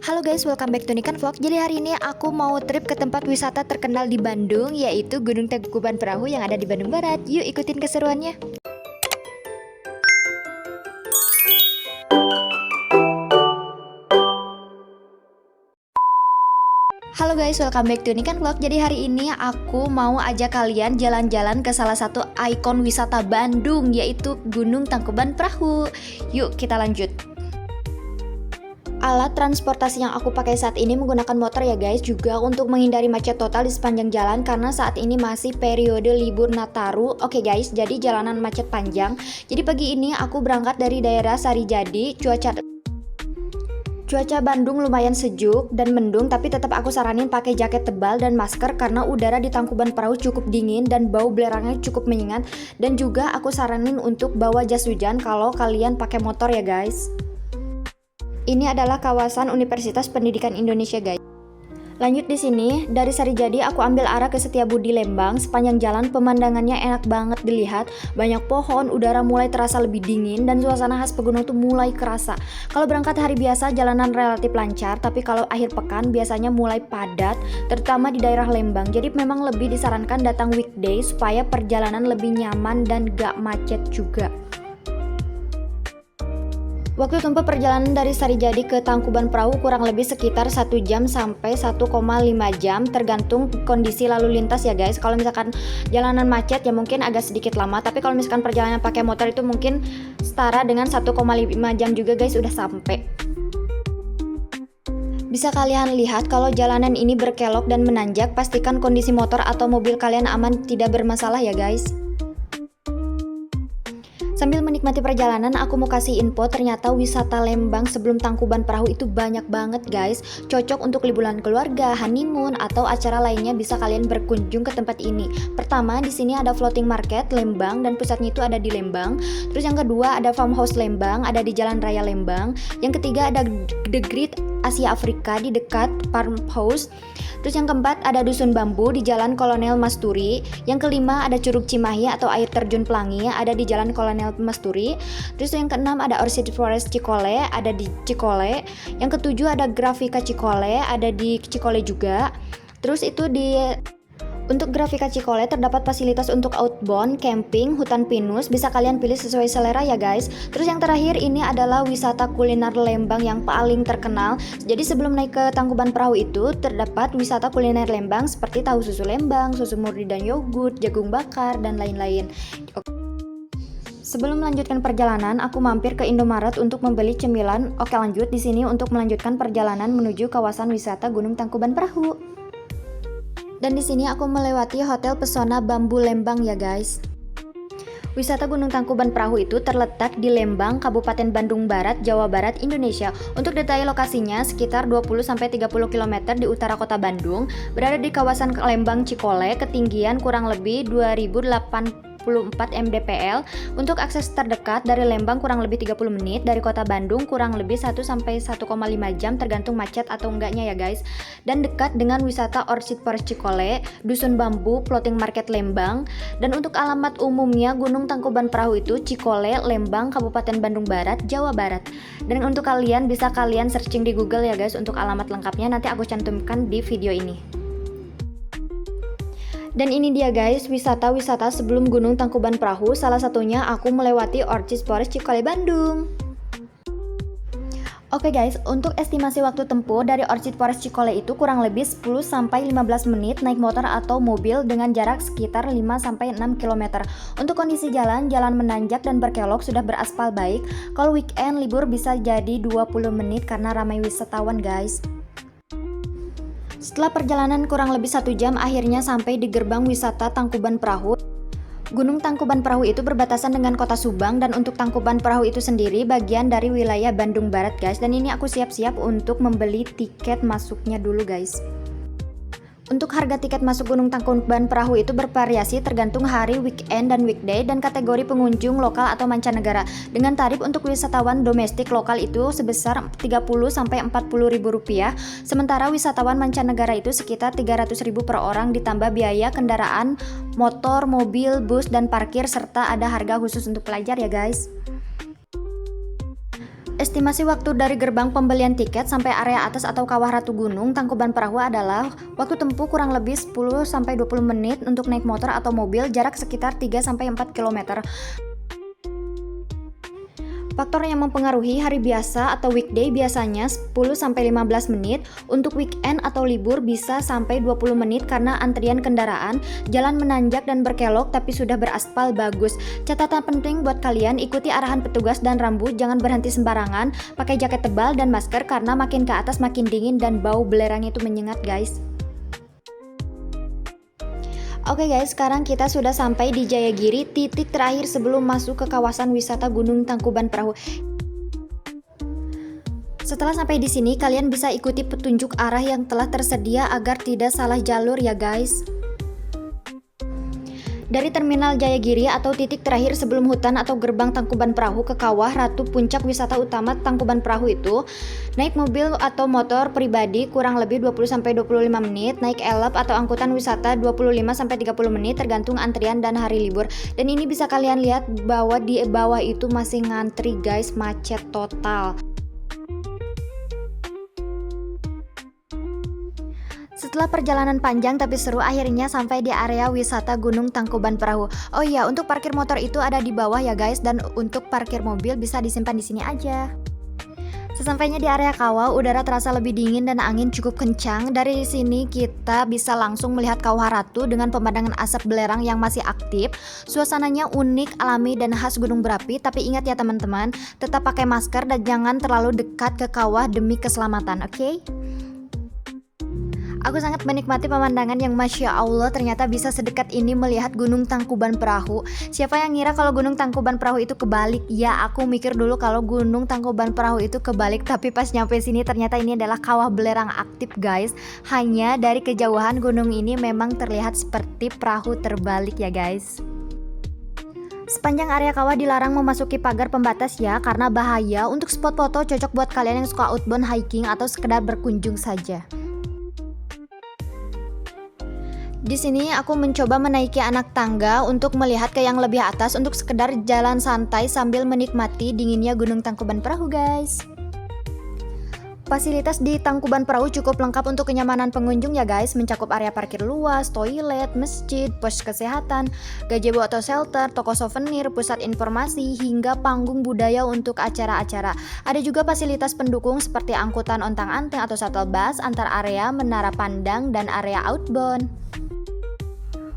Halo guys, welcome back to Nikan Vlog. Jadi hari ini aku mau trip ke tempat wisata terkenal di Bandung, yaitu Gunung Tangkuban Perahu yang ada di Bandung Barat. Yuk ikutin keseruannya. Halo guys, welcome back to Nikan Vlog. Jadi hari ini aku mau ajak kalian jalan-jalan ke salah satu ikon wisata Bandung, yaitu Gunung Tangkuban Perahu. Yuk kita lanjut. Alat transportasi yang aku pakai saat ini menggunakan motor ya guys, juga untuk menghindari macet total di sepanjang jalan karena saat ini masih periode libur Nataru. Oke guys, jadi jalanan macet panjang. Jadi pagi ini aku berangkat dari daerah Sarijadi. Cuaca Bandung lumayan sejuk dan mendung, tapi tetap aku saranin pakai jaket tebal dan masker karena udara di Tangkuban Perahu cukup dingin dan bau belerangnya cukup menyengat. Dan juga aku saranin untuk bawa jas hujan kalau kalian pakai motor ya guys. Ini adalah kawasan Universitas Pendidikan Indonesia guys. Lanjut di sini, dari Sarijadi aku ambil arah ke Setiabudi Lembang. Sepanjang jalan pemandangannya enak banget dilihat. Banyak pohon, udara mulai terasa lebih dingin dan suasana khas pegunungan tuh mulai kerasa. Kalau berangkat hari biasa jalanan relatif lancar, tapi kalau akhir pekan biasanya mulai padat, terutama di daerah Lembang. Jadi memang lebih disarankan datang weekday supaya perjalanan lebih nyaman dan gak macet juga. Waktu tempuh perjalanan dari Sarijadi ke Tangkuban Perahu kurang lebih sekitar 1 jam sampai 1,5 jam tergantung kondisi lalu lintas ya guys. Kalau misalkan jalanan macet ya mungkin agak sedikit lama, tapi kalau misalkan perjalanan pakai motor itu mungkin setara dengan 1,5 jam juga guys udah sampai. Bisa kalian lihat kalau jalanan ini berkelok dan menanjak, pastikan kondisi motor atau mobil kalian aman, tidak bermasalah ya guys. Sambil menikmati perjalanan, aku mau kasih info ternyata wisata Lembang sebelum Tangkuban Perahu itu banyak banget guys. Cocok untuk liburan keluarga, honeymoon, atau acara lainnya bisa kalian berkunjung ke tempat ini. Pertama, di sini ada floating market Lembang dan pusatnya itu ada di Lembang. Terus yang kedua ada farmhouse Lembang, ada di Jalan Raya Lembang. Yang ketiga ada The Great Asia Afrika di dekat farmhouse. Terus yang keempat ada Dusun Bambu di Jalan Kolonel Masturi. Yang kelima ada Curug Cimahi atau air terjun Pelangi ada di Jalan Kolonel Masturi. Terus yang keenam ada Orchid Forest Cikole ada di Cikole. Yang ketujuh ada Grafika Cikole ada di Cikole juga. Terus itu untuk Grafika Cikole terdapat fasilitas untuk outbound, camping, hutan pinus, bisa kalian pilih sesuai selera ya guys. Terus yang terakhir ini adalah wisata kuliner Lembang yang paling terkenal. Jadi sebelum naik ke Tangkuban Perahu itu terdapat wisata kuliner Lembang seperti tahu susu Lembang, susu murni dan yogurt, jagung bakar, dan lain-lain. Sebelum melanjutkan perjalanan, aku mampir ke Indomaret untuk membeli cemilan. Oke lanjut di sini untuk melanjutkan perjalanan menuju kawasan wisata Gunung Tangkuban Perahu. Dan di sini aku melewati Hotel Pesona Bambu Lembang ya guys. Wisata Gunung Tangkuban Perahu itu terletak di Lembang, Kabupaten Bandung Barat, Jawa Barat, Indonesia. Untuk detail lokasinya sekitar 20-30 km di utara kota Bandung, berada di kawasan Lembang Cikole, ketinggian kurang lebih 2084 mdpl. Untuk akses terdekat dari Lembang kurang lebih 30 menit, dari kota Bandung kurang lebih 1-1,5 jam tergantung macet atau enggaknya ya guys. Dan dekat dengan wisata Orchid Forest Cikole, Dusun Bambu, Floating Market Lembang. Dan untuk alamat umumnya Gunung Tangkuban Perahu itu Cikole, Lembang, Kabupaten Bandung Barat, Jawa Barat. Dan untuk kalian bisa kalian searching di Google ya guys untuk alamat lengkapnya, nanti aku cantumkan di video ini. Dan ini dia guys wisata-wisata sebelum Gunung Tangkuban Perahu. Salah satunya aku melewati Orchid Forest Cikole Bandung. Oke guys, untuk estimasi waktu tempuh dari Orchid Forest Cikole itu kurang lebih 10-15 menit naik motor atau mobil dengan jarak sekitar 5-6 km. Untuk kondisi jalan menanjak dan berkelok, sudah beraspal baik. Kalau weekend libur bisa jadi 20 menit karena ramai wisatawan guys. Setelah perjalanan kurang lebih 1 jam, akhirnya sampai di gerbang wisata Tangkuban Perahu. Gunung Tangkuban Perahu itu berbatasan dengan kota Subang, dan untuk Tangkuban Perahu itu sendiri bagian dari wilayah Bandung Barat guys. Dan ini aku siap-siap untuk membeli tiket masuknya dulu guys. Untuk harga tiket masuk Gunung Tangkuban Perahu itu bervariasi tergantung hari, weekend, dan weekday, dan kategori pengunjung lokal atau mancanegara. Dengan tarif untuk wisatawan domestik lokal itu sebesar Rp30-Rp40.000, sementara wisatawan mancanegara itu sekitar Rp300.000 per orang, ditambah biaya kendaraan, motor, mobil, bus, dan parkir, serta ada harga khusus untuk pelajar ya guys. Estimasi waktu dari gerbang pembelian tiket sampai area atas atau kawah Ratu Gunung Tangkuban Perahu adalah waktu tempuh kurang lebih 10-20 menit untuk naik motor atau mobil jarak sekitar 3-4 km. Faktor yang mempengaruhi hari biasa atau weekday biasanya 10-15 menit, untuk weekend atau libur bisa sampai 20 menit karena antrian kendaraan, jalan menanjak dan berkelok tapi sudah beraspal bagus. Catatan penting buat kalian, ikuti arahan petugas dan rambut, jangan berhenti sembarangan, pakai jaket tebal dan masker karena makin ke atas makin dingin dan bau belerangnya itu menyengat guys. Oke guys, sekarang kita sudah sampai di Jayagiri, titik terakhir sebelum masuk ke kawasan wisata Gunung Tangkuban Perahu. Setelah sampai di sini, kalian bisa ikuti petunjuk arah yang telah tersedia agar tidak salah jalur ya guys. Dari terminal Jayagiri atau titik terakhir sebelum hutan atau gerbang Tangkuban Perahu ke Kawah Ratu puncak wisata utama Tangkuban Perahu itu, naik mobil atau motor pribadi kurang lebih 20-25 menit, naik elep atau angkutan wisata 25-30 menit tergantung antrian dan hari libur. Dan ini bisa kalian lihat bahwa di bawah itu masih ngantri guys, macet total. Setelah perjalanan panjang tapi seru, akhirnya sampai di area wisata Gunung Tangkuban Perahu. Oh iya, untuk parkir motor itu ada di bawah ya guys, dan untuk parkir mobil bisa disimpan di sini aja. Sesampainya di area kawah, udara terasa lebih dingin dan angin cukup kencang. Dari sini kita bisa langsung melihat Kawah Ratu dengan pemandangan asap belerang yang masih aktif. Suasananya unik, alami dan khas gunung berapi. Tapi ingat ya teman-teman, tetap pakai masker dan jangan terlalu dekat ke kawah demi keselamatan, oke? Aku sangat menikmati pemandangan yang Masya Allah ternyata bisa sedekat ini melihat Gunung Tangkuban Perahu. Siapa yang ngira kalau Gunung Tangkuban Perahu itu kebalik? Ya, aku mikir dulu kalau Gunung Tangkuban Perahu itu kebalik, tapi pas nyampe sini ternyata ini adalah kawah belerang aktif guys. Hanya dari kejauhan gunung ini memang terlihat seperti perahu terbalik ya guys. Sepanjang area kawah dilarang memasuki pagar pembatas ya, karena bahaya. Untuk spot foto cocok buat kalian yang suka outbound hiking atau sekedar berkunjung saja. Di sini aku mencoba menaiki anak tangga untuk melihat ke yang lebih atas untuk sekedar jalan santai sambil menikmati dinginnya Gunung Tangkuban Perahu guys. Fasilitas di Tangkuban Perahu cukup lengkap untuk kenyamanan pengunjung ya guys, mencakup area parkir luas, toilet, masjid, pos kesehatan, gazebo atau shelter, toko souvenir, pusat informasi, hingga panggung budaya untuk acara-acara. Ada juga fasilitas pendukung seperti angkutan ontang-anting atau shuttle bus antar area, menara pandang, dan area outbound.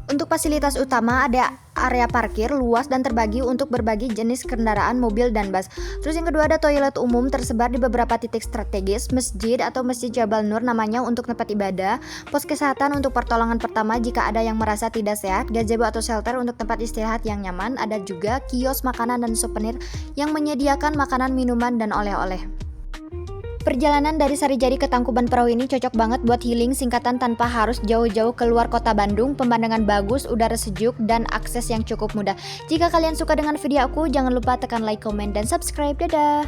Untuk fasilitas utama ada area parkir luas dan terbagi untuk berbagai jenis kendaraan mobil dan bus. Terus yang kedua ada toilet umum tersebar di beberapa titik strategis, masjid atau Masjid Jabal Nur namanya untuk tempat ibadah, pos kesehatan untuk pertolongan pertama jika ada yang merasa tidak sehat, gazebo atau shelter untuk tempat istirahat yang nyaman, ada juga kios makanan dan souvenir yang menyediakan makanan, minuman, dan oleh-oleh. Perjalanan dari Sarijadi ke Tangkuban Perahu ini cocok banget buat healing singkatan tanpa harus jauh-jauh keluar kota Bandung, pemandangan bagus, udara sejuk, dan akses yang cukup mudah. Jika kalian suka dengan video aku, jangan lupa tekan like, komen, dan subscribe. Dadah!